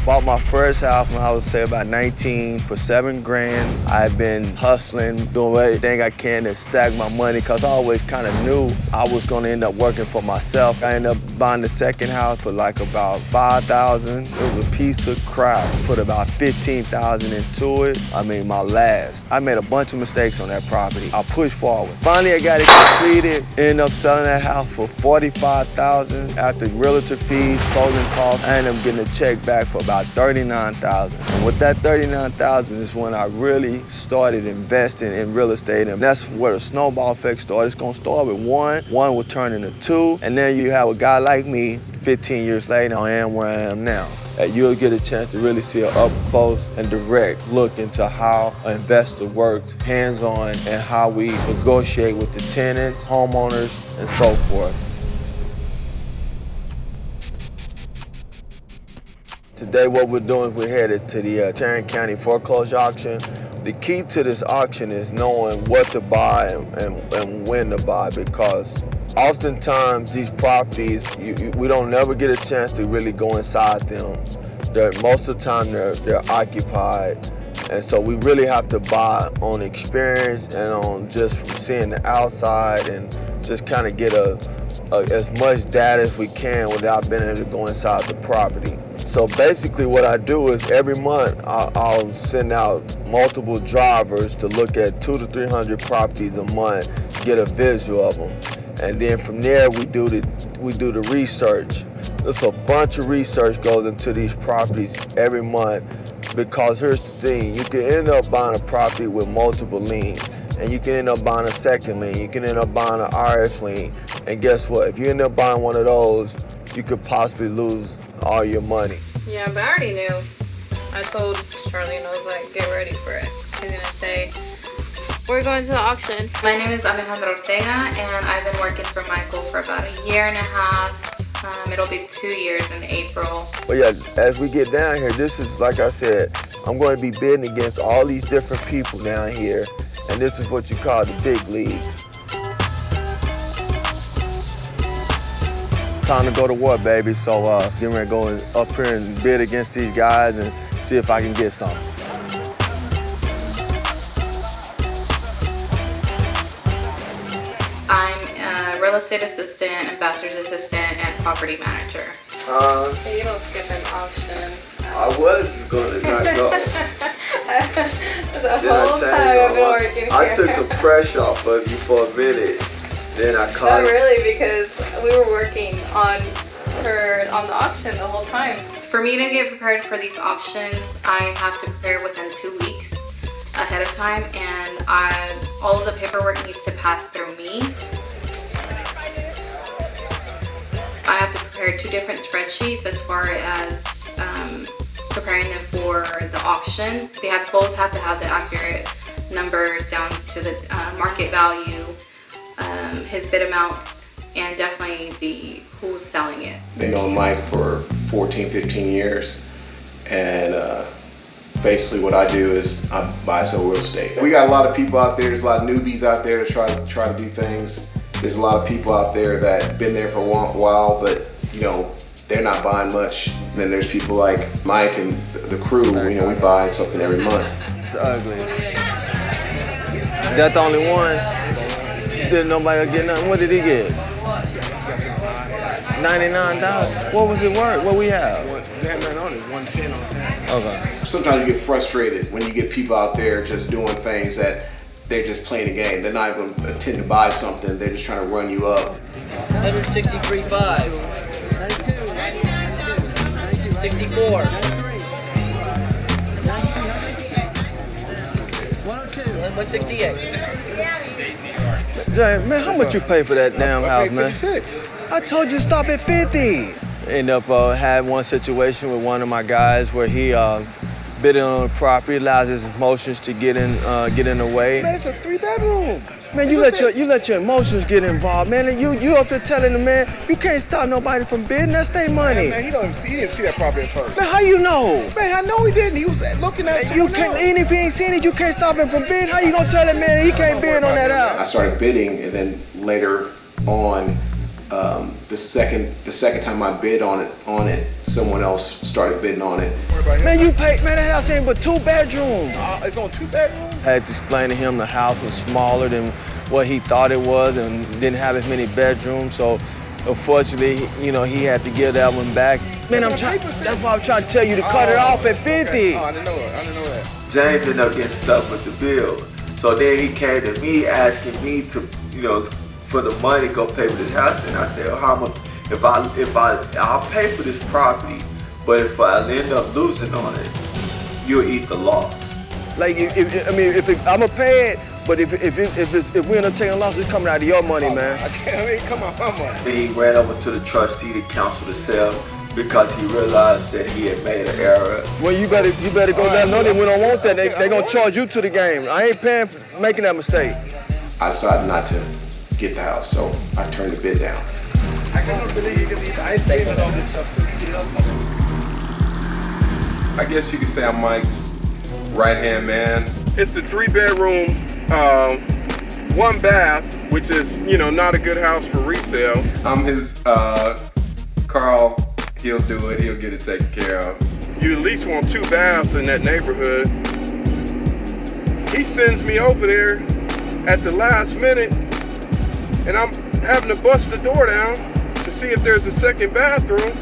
Bought my first house when I was, say, about 19 for $7,000. I've been hustling, doing everything I can to stack my money because I always kind of knew I was going to end up working for myself. I ended up buying the second house for like about $5,000. It was a piece of crap. Put about $15,000 into it. I mean, my last. I made a bunch of mistakes on that property. I pushed forward. Finally, I got it completed. Ended up selling that house for $45,000 after realtor fees, closing costs. I ended up getting a check back for about $39,000. And with that $39,000 is when I really started investing in real estate. And that's where the snowball effect started. It's gonna start with one will turn into two, and then you have a guy like me, 15 years later, I am where I am now. You'll get a chance to really see an up close and direct look into how an investor works hands-on and how we negotiate with the tenants, homeowners, and so forth. Today what we're doing is we're headed to the Tarrant County foreclosure auction. The key to this auction is knowing what to buy and when to buy, because oftentimes these properties, we don't never get a chance to really go inside them. Most of the time they're occupied. And so we really have to buy on experience and on just from seeing the outside and just kind of get as much data as we can without being able to go inside the property. So basically what I do is every month I'll send out multiple drivers to look at 200 to 300 properties a month, get a visual of them. And then from there we do the research. There's a bunch of research goes into these properties every month, because here's the thing, you can end up buying a property with multiple liens, and you can end up buying a second lien, you can end up buying an RS lien, and guess what? If you end up buying one of those, you could possibly lose all your money. Yeah, but I already knew. I told Charlene, I was like, get ready for it. He's gonna say, we're going to the auction. My name is Alejandra Ortega, and I've been working for Michael for about a year and a half. It'll be 2 years in April. But yeah, as we get down here, this is, like I said, I'm going to be bidding against all these different people down here, and this is what you call the big leagues. Time to go to war, baby. So getting ready to go up here and bid against these guys and see if I can get something. I'm a real estate assistant, ambassador's assistant, and property manager. Hey, you don't skip an auction. I was going to not go. The whole time I've been working here. I took some pressure off of you for a minute. Then I caught Not really, because we were working on the auction the whole time. For me to get prepared for these auctions, I have to prepare within 2 weeks ahead of time, and all of the paperwork needs to pass through me. I have to prepare 2 different spreadsheets as far as preparing them for the auction. They both have to have the accurate numbers down to the market value, his bid amounts, and definitely who's selling it. Been known Mike for 14, 15 years, and basically what I do is I buy and sell real estate. We got a lot of people out there, there's a lot of newbies out there to try to do things. There's a lot of people out there that been there for a while, but you know, they're not buying much. And then there's people like Mike and the crew, you know, we buy something every month. It's ugly. That's the only one? Didn't nobody get nothing? What did he get? $99,000. What was it worth? What we have? We had nothing on it, 110 on that. Okay. Sometimes you get frustrated when you get people out there just doing things that they're just playing a game. They're not even intend to buy something, they're just trying to run you up. 163.5. 64. 168. Jay, man, how much you pay for that damn house, man? 56. I told you to stop at 50. End up had one situation with one of my guys where he bidding on the property, allows his emotions to get in the way. Man, it's a 3-bedroom. Man, you let your emotions get involved, man. And you up there telling the man you can't stop nobody from bidding. That's their money. Man, he didn't see that property at first. Man, how you know? Man, I know he didn't. He was looking at You can't, and if he ain't seen it, you can't stop him from bidding. How you gonna tell that man he can't bid on that house? I started bidding, and then later on, The second time I bid on it, someone else started bidding on it. Man, you paid, man, that house ain't but 2 bedrooms. It's on 2 bedrooms? I had to explain to him the house was smaller than what he thought it was and didn't have as many bedrooms. So unfortunately, you know, he had to give that one back. Man, that's why I'm trying to tell you to cut it off at 50. Okay. Oh, I didn't know that. James ended up getting stuck with the bill. So then he came to me asking me to, you know, for the money to go pay for this house. And I said, well, how much? I'll pay for this property, but if I end up losing on it, you'll eat the loss. Like, I'm gonna pay it, but if we end up taking a loss, it's coming out of your money, man. Come on, my money. Then he ran over to the trustee to cancel the sale because he realized that he had made an error. Well, you better go down. No, we don't want that. They're gonna charge you to the game. I ain't paying for making that mistake. I decided not to get the house, so I turned the bid down. I can't believe you can be all this stuff. I guess you could say I'm Mike's right-hand man. It's a 3-bedroom, 1 bath, which is, you know, not a good house for resale. I'm his, Carl, he'll do it, he'll get it taken care of. You at least want 2 baths in that neighborhood. He sends me over there at the last minute, and I'm having to bust the door down to see if there's a second bathroom.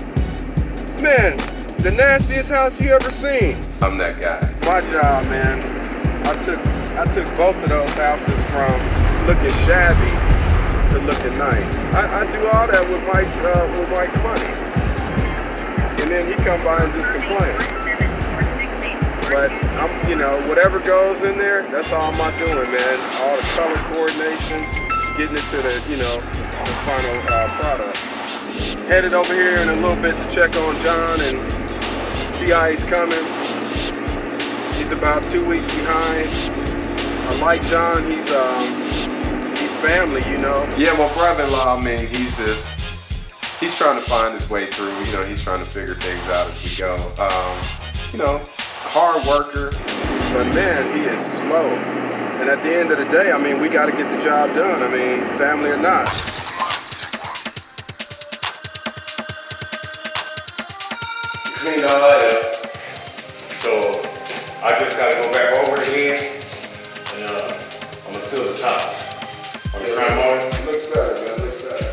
Man, the nastiest house you ever seen. I'm that guy. My job, man. I took both of those houses from looking shabby to looking nice. I do all that with Mike's money. And then he come by and just complain. But I'm, you know, whatever goes in there, that's all I'm doing, man. All the color coordination, getting it to the, you know, the final product. Headed over here in a little bit to check on John and see how he's coming. He's about 2 weeks behind. I like John. He's family, you know. Yeah, my brother-in-law, I mean, he's trying to find his way through. You know, he's trying to figure things out as we go. You know, hard worker, but man, he is slow. And at the end of the day, I mean, we got to get the job done. I mean, family or not. Cleaned all that up, so I just gotta go back over it again, and I'm gonna seal the tops on the crime mold. It looks better, man. It looks better.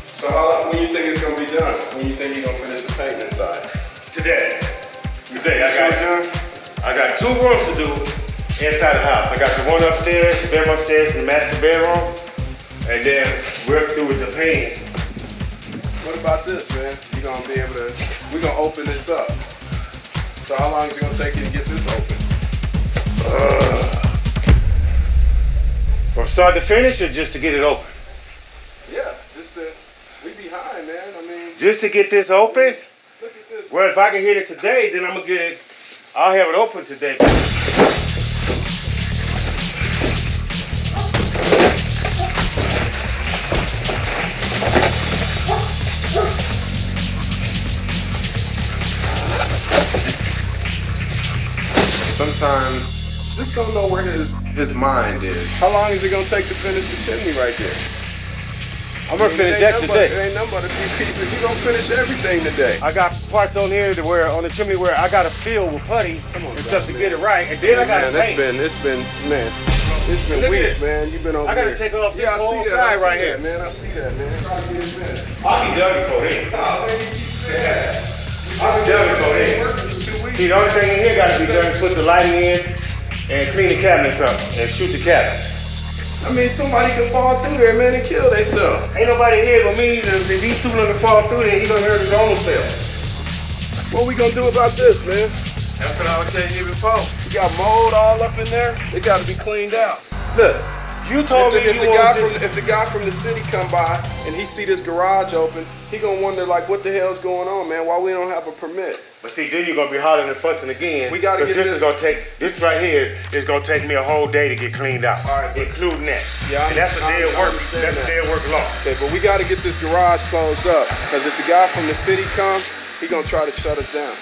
So when you think it's gonna be done? When you think you're gonna finish the paint inside? Today. Today, I got 2 rooms to do inside the house. I got the one upstairs, the bedroom upstairs, and the master bedroom, and then we're through with the paint. What about this, man? You're gonna be able to, we're gonna open this up. So how long is it gonna take you to get this open? From start to finish, or just to get it open? Yeah, we behind, man. I mean. Just to get this open? Look at this. Well, if I can hit it today, then I'll have it open today. Sometimes just don't know where his mind is. How long is it gonna take to finish the chimney right there? I'm gonna finish that today. It ain't nothing but a few pieces. You gonna finish everything today. I got parts on here on the chimney where I gotta fill with putty and stuff to get it right, and then I gotta paint. It's been weeks, man. You've been over I gotta here. take off this whole side right here. Man, I see that, man. Try to get it finished. I'll be done before then. Oh, man, yeah. I'll be done before then. See, the only thing in here gotta be done is put the lighting in and clean the cabinets up and shoot the cabinets. I mean, somebody could fall through there, man, and kill themselves. Ain't nobody here but me. If these two gonna fall through there, he gonna hurt his own self. What we gonna do about this, man? That's what I was telling you before. We got mold all up in there. It got to be cleaned out. Look, you told me if the guy from the city come by and he see this garage open, he gonna wonder like, what the hell's going on, man? Why we don't have a permit? But see, then you're gonna be hollering and fussing again. We gotta get this right here is gonna take me a whole day to get cleaned out, all right, including that. Yeah, and that's a day of work. That's a day of work lost. Okay, but we gotta get this garage closed up, because if the guy from the city comes, he gonna try to shut us down.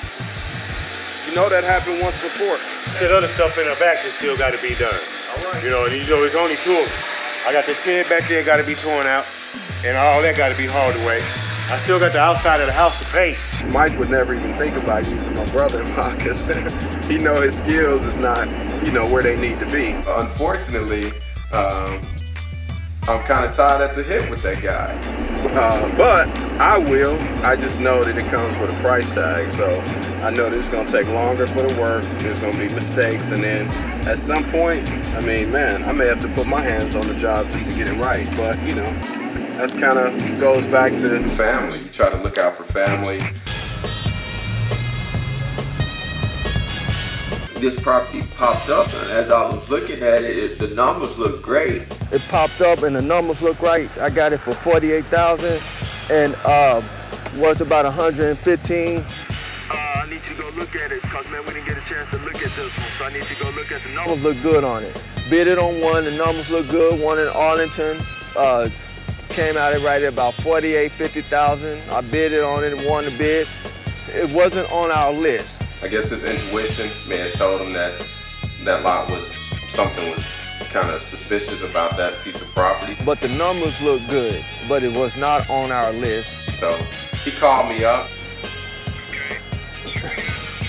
You know that happened once before. That other stuff in the back that still got to be done. All right. You know, it's only 2 of them. I got the shed back there got to be torn out. and all that got to be hauled away. I still got the outside of the house to paint. Mike would never even think about using my brother-in-law because he know his skills is not, where they need to be. Unfortunately, I'm kind of tied at the hip with that guy. But I will. I just know that it comes with a price tag. So I know that it's going to take longer for the work. There's going to be mistakes. And then at some point, I may have to put my hands on the job just to get it right. But, that's kind of goes back to family. You try to look out for family. This property popped up, and as I was looking at it, the numbers look great. It popped up and the numbers look right. I got it for $48,000 and worth about $115,000. I need to go look at it because, man, we didn't get a chance to look at this one. So I need to go look at the numbers. Look good on it. Bid it on one, the numbers look good. One in Arlington came out right at about $48,000, $50,000. I bid it on it, won the bid. It wasn't on our list. I guess his intuition may have told him that lot something was kind of suspicious about that piece of property. But the numbers look good, but it was not on our list. So he called me up.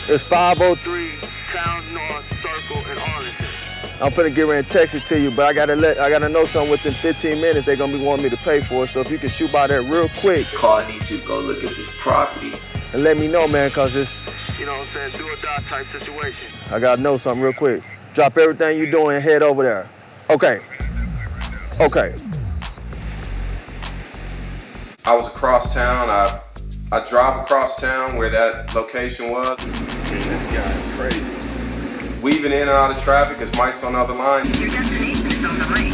It's 503 Town North Circle in Arlington. I'm finna get ready and text it to you, but I gotta know something within 15 minutes. They're gonna be wanting me to pay for it. So if you can shoot by there real quick. I need to go look at this property. And let me know, man, cause it's, you know what I'm saying, do or die type situation. I gotta know something real quick. Drop everything you're doing and head over there. Okay. I was across town. I drive across town where that location was. Man, this guy is crazy. Weaving in and out of traffic as Mike's on the other line. Your destination is on the right.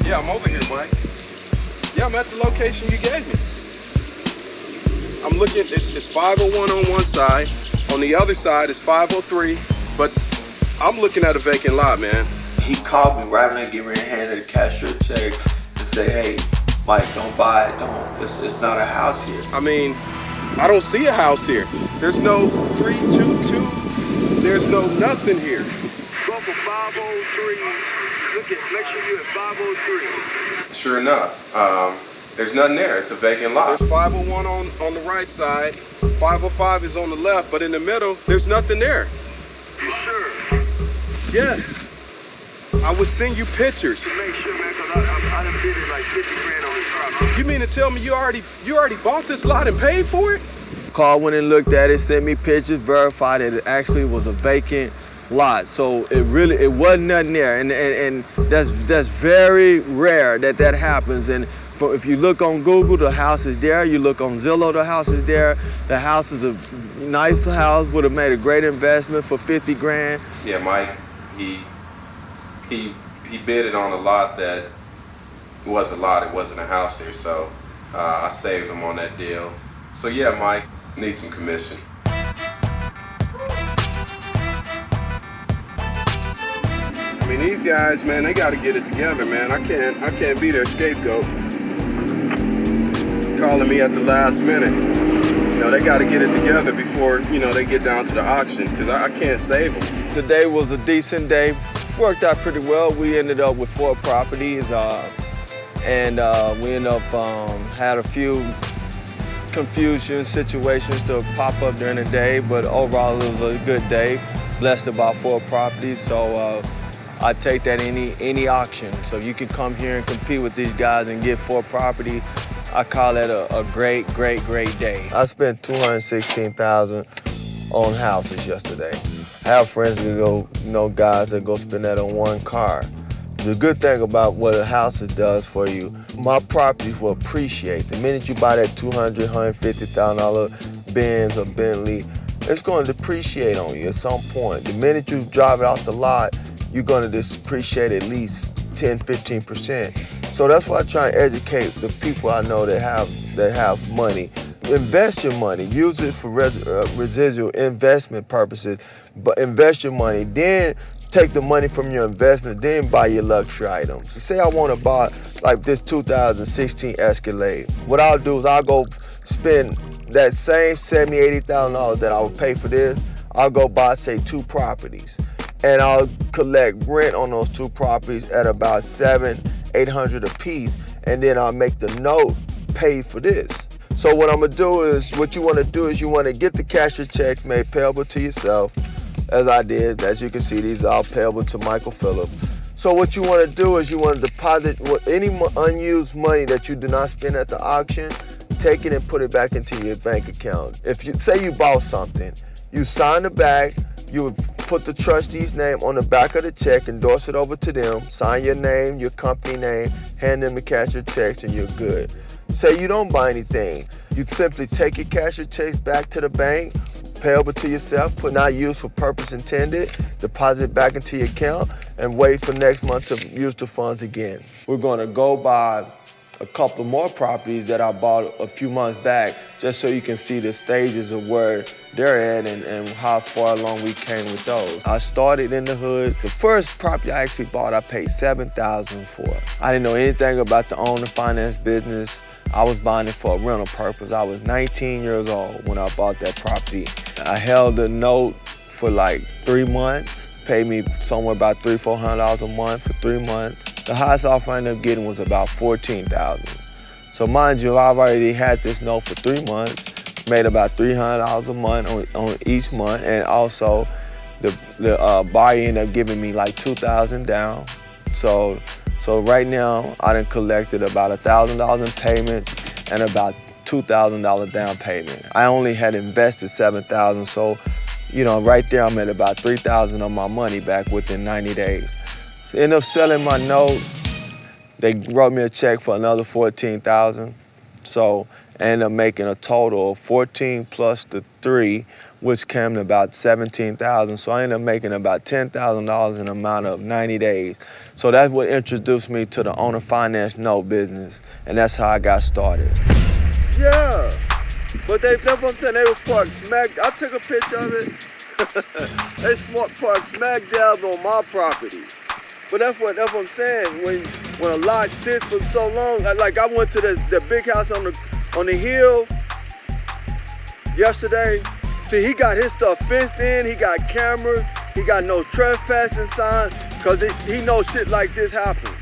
Yeah, I'm over here, Mike. Yeah, I'm at the location you gave me. I'm looking, it's 501 on one side. On the other side is 503, but I'm looking at a vacant lot, man. He called me right when I get ready to hand the cashier a check and say, hey, Mike, don't buy it, it's not a house here. I mean, I don't see a house here. There's no 322, there's no nothing here. Go for 503, make sure you're at 503. Sure enough, there's nothing there. It's a vacant lot. There's 501 on the right side. 505 is on the left, but in the middle, there's nothing there. You sure? Yes. I would send you pictures. To make sure, man, because I done bid it like 50 grand on this property. You mean to tell me you already bought this lot and paid for it? Called, went and looked at it, sent me pictures, verified that it actually was a vacant lot. So it wasn't nothing there, and that's very rare that happens. And if you look on Google, the house is there. You look on Zillow, the house is there. The house is a nice house, would have made a great investment for 50 grand. Yeah, Mike, he bid it on a lot that was a lot. It wasn't a house there, so I saved him on that deal. So yeah, Mike, need some commission. I mean, these guys, man, they got to get it together, man. I can't be their scapegoat. Calling me at the last minute. They got to get it together before, they get down to the auction, because I can't save them. Today was a decent day. Worked out pretty well. We ended up with 4 properties, and we ended up had a few confusion situations to pop up during the day, but overall it was a good day. Blessed about 4 properties, so I take that any auction. So you can come here and compete with these guys and get 4 property. I call that a great day. I spent $216,000 on houses yesterday. I have friends that guys that go spend that on one car. The good thing about what a house does for you, my properties will appreciate. The minute you buy that $200,000, $150,000 Benz or Bentley, it's going to depreciate on you at some point. The minute you drive it off the lot, you're going to depreciate at least 10-15%. So that's why I try and educate the people I know that have money. invest your money. Use it for residual investment purposes, but invest your money. Then take the money from your investment, then buy your luxury items. Say I want to buy like this 2016 Escalade. What I'll do is I'll go spend that same $70,000, $80,000 that I would pay for this. I'll go buy, say, 2 properties, and I'll collect rent on those 2 properties at about $700-800 a piece, and then I'll make the note pay for this. So what I'm gonna do is, what you wanna do is you wanna get the cashier checks made payable to yourself, as I did. As you can see, these are all payable to Michael Phillips. So what you wanna do is you wanna deposit any unused money that you do not spend at the auction, take it and put it back into your bank account. If you say you bought something, you sign the back, you would put the trustee's name on the back of the check, endorse it over to them, sign your name, your company name, hand them the cashier checks, and you're good. Say you don't buy anything, you simply take your cashier checks back to the bank, payable to yourself, put not used for purpose intended, deposit it back into your account, and wait for next month to use the funds again. We're gonna go buy a couple more properties that I bought a few months back, just so you can see the stages of where they're at and how far along we came with those. I started in the hood. The first property I actually bought, I paid $7,000 for. I didn't know anything about the owner finance business. I was buying it for a rental purpose. I was 19 years old when I bought that property. I held the note for like 3 months, paid me somewhere about $300-400 a month for 3 months. The highest offer I ended up getting was about $14,000. So mind you, I've already had this note for 3 months, made about $300 a month on each month, and also the buyer ended up giving me like $2,000 down. So right now, I done collected about $1,000 in payments and about $2,000 down payment. I only had invested $7,000, so right there I'm at about $3,000 of my money back within 90 days. Ended up selling my note. They wrote me a check for another $14,000. So I ended up making a total of 14 plus the 3, which came to about $17,000. So I ended up making about $10,000 in a amount of 90 days. So that's what introduced me to the owner finance note business, and that's how I got started. Yeah, but that's what I'm saying. They were parked smack. I took a picture of it. They parked smack dab on my property. But that's what I'm saying. When a lot sits for so long, like I went to the big house on the hill yesterday. See, he got his stuff fenced in. He got cameras. He got no trespassing sign, cause he knows shit like this happens.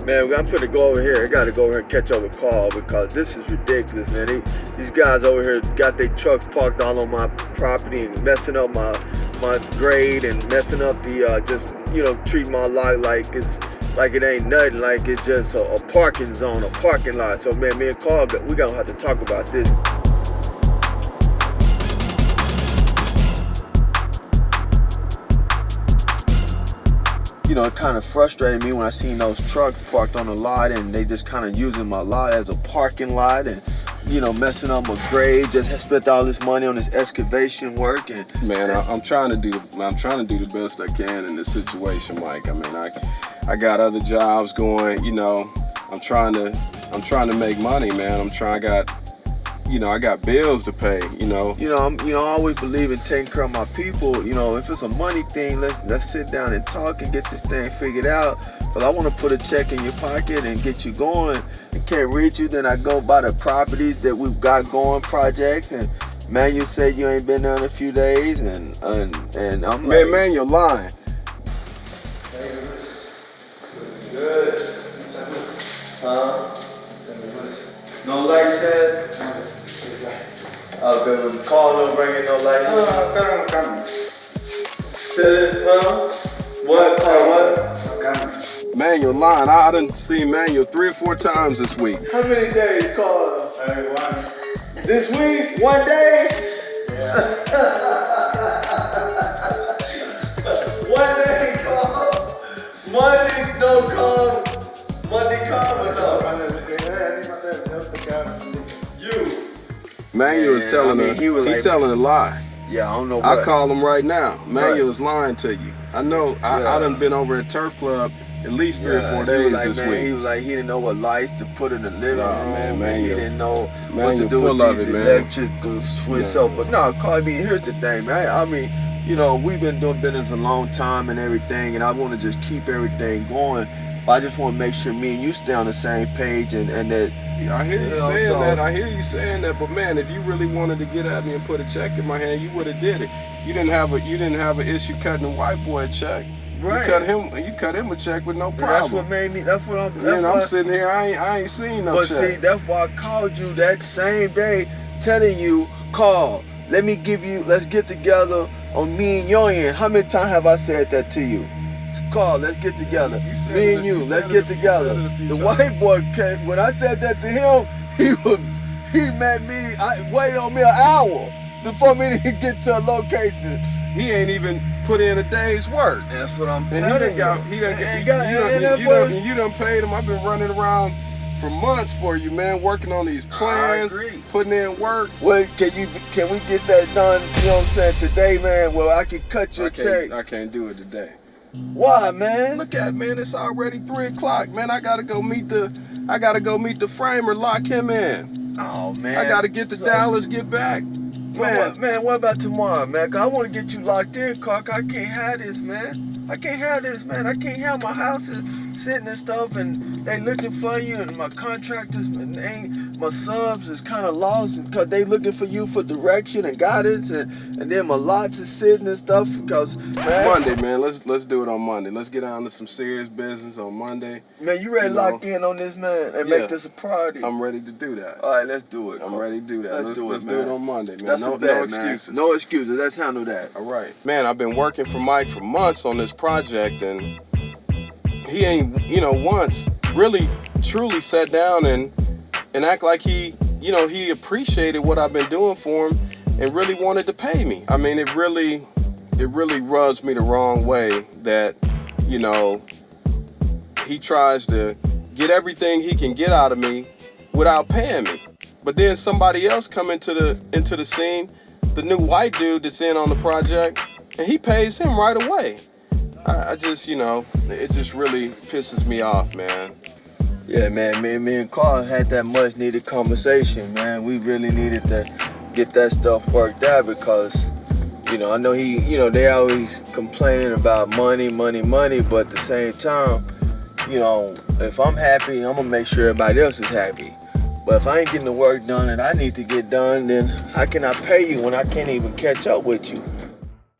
Man, I'm finna go over here. I gotta go over here and catch up with Carl because this is ridiculous, man. These guys over here got their trucks parked all on my property and messing up my grade and messing up the treat my lot like it ain't nothing, like it's just a parking zone, a parking lot. So man, me and Carl, we gonna have to talk about this. It kind of frustrated me when I seen those trucks parked on the lot and they just kind of using my lot as a parking lot and messing up my grade. Just spent all this money on this excavation work and man, I'm trying to do the best I can in this situation, Mike. I mean, I got other jobs going. I'm trying to make money, man. I got bills to pay. I always believe in taking care of my people. If it's a money thing, let's sit down and talk and get this thing figured out. But I want to put a check in your pocket and get you going. I can't reach you, then I go by the properties that we've got going, projects, and man, you said you ain't been there in a few days, and I'm like, man, you're lying. Good. Huh? No lights yet? Okay, when Carl no bringing no lights. I'm coming. Huh? What? Carl, what? Man, you're lying. I done seen Manuel 3 or 4 times this week. How many days, Carl? 1. This week? 1 day? Yeah. 1 day, Carl. Monday don't come. Monday come or no? You. Manuel is telling telling a lie. Yeah, I don't know what. I call him right now. Manuel is lying to you. I know. I done been over at Turf Club at least 3 or 4 he days was like, this man, week. He was like, he didn't know what lights to put in the living room. man, He you- didn't know man, what to you're do full with of these it, man. electrical switch up. But no, Carl, here's the thing, man. I mean, you know, we've been doing business a long time and everything, and I want to just keep everything going. But I just want to make sure me and you stay on the same page, and that. I hear you know, saying so- that. I hear you saying that. But man, if you really wanted to get at me and put a check in my hand, you would have did it. You didn't have an issue cutting the white boy a check. Right. You cut him a check with no problem. That's what made me. That's what I'm. That's Man, I'm why- sitting here. I ain't seen no But check. see, that's why I called you that same day, telling you, Carl, let's get together on me and your end. How many times have I said that to you? Carl, let's get together. You said Me it- and you you, said let's it get a few- together. you said it a few The times. white boy came, when I said that to him, he met me, I waited on me an hour before me to get to a location. He ain't even put in a day's work. That's what I'm And telling he done you done paid him. I've been running around for months for you, man, working on these plans, agree. putting in work. Well, can we get that done, you know what I'm saying, today, man? Well, I can cut your check. I can't do it today. Why, man? Look at, man, it's already 3 o'clock, man. I gotta go meet the framer, lock him in. Oh, man. I gotta get to Dallas, get back. Man, what about tomorrow, man? 'Cause I want to get you locked in, Clark. I can't have this, man. I can't have this, man. I can't have my houses sitting and stuff, and they looking for you, and my contractors, my subs is kind of lost because they looking for you for direction and guidance, and then my lots is sitting and stuff because, man. Monday, man, let's do it on Monday. Let's get down to some serious business on Monday. Man, you ready to lock in on this, man, and Yeah. make this a priority? I'm ready to do that. All right, let's do it. I'm ready to do that. Let's do man. it on Monday, man. That's No excuses. excuses. No excuses. Let's handle that. All right. Man, I've been working for Mike for months on this project, and he ain't, once really truly sat down and act like he appreciated what I've been doing for him and really wanted to pay me. I mean, it really rubs me the wrong way that, he tries to get everything he can get out of me without paying me. But then somebody else come into the scene, the new white dude that's in on the project, and he pays him right away. I just, it just really pisses me off, man. Yeah, man, me and Carl had that much needed conversation, man. We really needed to get that stuff worked out because, I know they always complaining about money, but at the same time, if I'm happy, I'm gonna make sure everybody else is happy. But if I ain't getting the work done that I need to get done, then how can I pay you when I can't even catch up with you?